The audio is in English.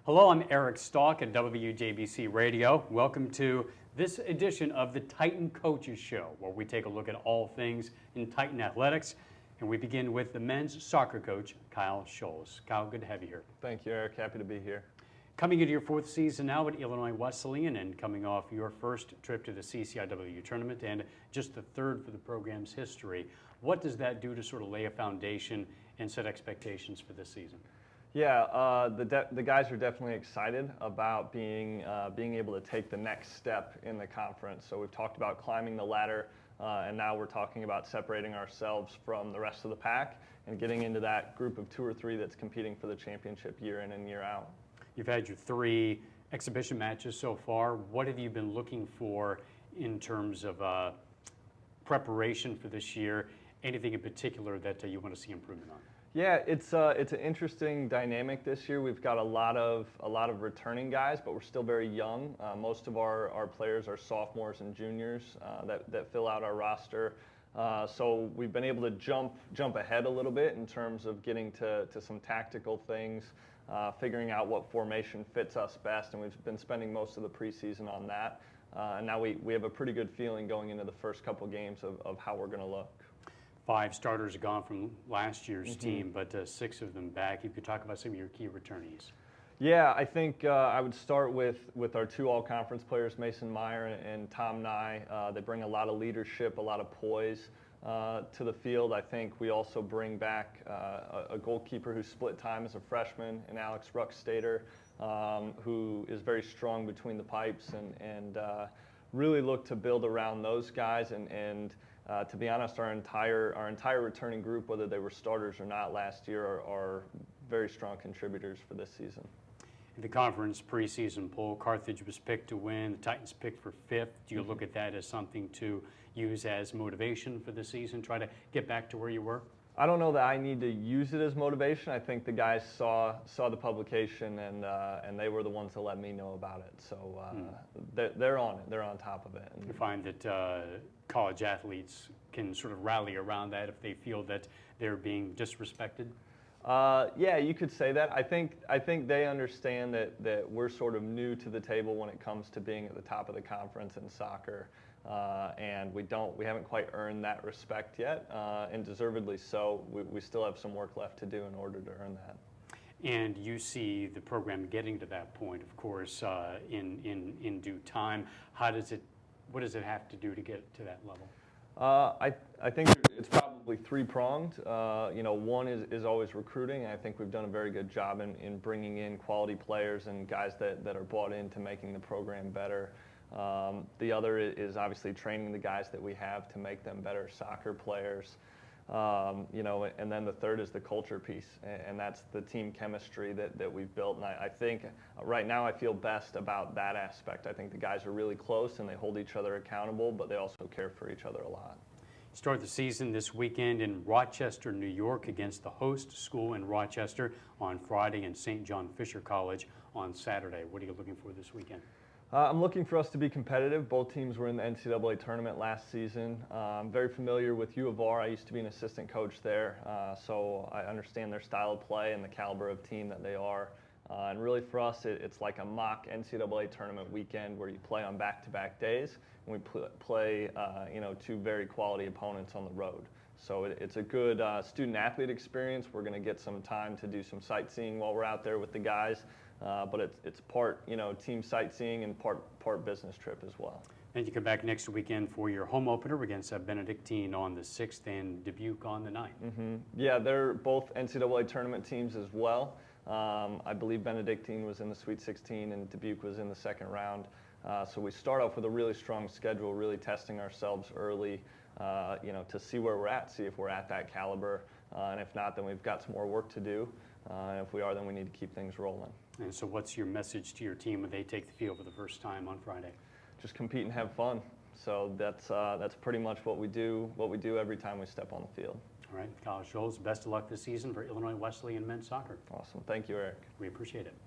Hello, I'm Eric Stalk at WJBC Radio. Welcome to this edition of the Titan Coaches Show, where we take a look at all things in Titan athletics. And we begin with the men's soccer coach, Kyle Scholes. Kyle, good to have you here. Thank you, Eric. Happy to be here. Coming into your fourth season now at Illinois Wesleyan and coming off your first trip to the CCIW tournament and just the third for the program's history. What does that do to sort of lay a foundation and set expectations for this season? Yeah, the guys are definitely excited about being able to take the next step in the conference. So we've talked about climbing the ladder, and now we're talking about separating ourselves from the rest of the pack and getting into that group of 2 or 3 that's competing for the championship year in and year out. You've had your 3 exhibition matches so far. What have you been looking for in terms of preparation for this year? Anything in particular that you want to see improvement on? Yeah, it's an interesting dynamic this year. We've got a lot of returning guys, but we're still very young. Most of our players are sophomores and juniors that fill out our roster. So we've been able to jump ahead a little bit in terms of getting to some tactical things, figuring out what formation fits us best, and we've been spending most of the preseason on that. And now we have a pretty good feeling going into the first couple games of how we're going to look. 5 starters are gone from last year's team, but 6 of them back. You could talk about some of your key returnees. Yeah, I think I would start with our 2 all-conference players, Mason Meyer and Tom Nye. They bring a lot of leadership, a lot of poise to the field. I think we also bring back a goalkeeper who split time as a freshman, and Alex Ruckstader, who is very strong between the pipes, and really look to build around those guys. And to be honest, our entire returning group, whether they were starters or not last year, are very strong contributors for this season. In the conference preseason poll, Carthage was picked to win. The Titans picked for 5th. Do you look at that as something to use as motivation for the season, try to get back to where you were? I don't know that I need to use it as motivation. I think the guys saw the publication, and they were the ones to let me know about it. So they're on it. They're on top of it. You find that college athletes can sort of rally around that if they feel that they're being disrespected? Yeah, you could say that. I think they understand that we're sort of new to the table when it comes to being at the top of the conference in soccer, and we haven't quite earned that respect yet, and deservedly so. We still have some work left to do in order to earn that. And you see the program getting to that point, of course, in due time. What does it have to do to get to that level? I think it's probably 3-pronged. One is always recruiting. I think we've done a very good job in bringing in quality players and guys that are bought into making the program better. The other is obviously training the guys that we have to make them better soccer players. And then the third is the culture piece, and that's the team chemistry that we've built. And I think right now I feel best about that aspect. I think the guys are really close and they hold each other accountable, but they also care for each other a lot. Start the season this weekend in Rochester, New York against the host school in Rochester on Friday and St. John Fisher College on Saturday. What are you looking for this weekend? I'm looking for us to be competitive. Both teams were in the NCAA tournament last season. I'm very familiar with U of R. I used to be an assistant coach there, so I understand their style of play and the caliber of team that they are. And really for us, it's like a mock NCAA tournament weekend where you play on back-to-back days, and we play 2 very quality opponents on the road. So it's a good student-athlete experience. We're going to get some time to do some sightseeing while we're out there with the guys. But it's part team sightseeing and part business trip as well. And you come back next weekend for your home opener against Benedictine on the 6th and Dubuque on the 9th. Mm-hmm. Yeah, they're both NCAA tournament teams as well. I believe Benedictine was in the Sweet 16 and Dubuque was in the second round. So we start off with a really strong schedule, really testing ourselves early, to see where we're at, see if we're at that caliber. And if not, then we've got some more work to do. And if we are, then we need to keep things rolling. And so what's your message to your team when they take the field for the first time on Friday? Just compete and have fun. So that's pretty much what we do every time we step on the field. All right, Kyle Scholes, best of luck this season for Illinois Wesleyan men's soccer. Awesome. Thank you, Eric. We appreciate it.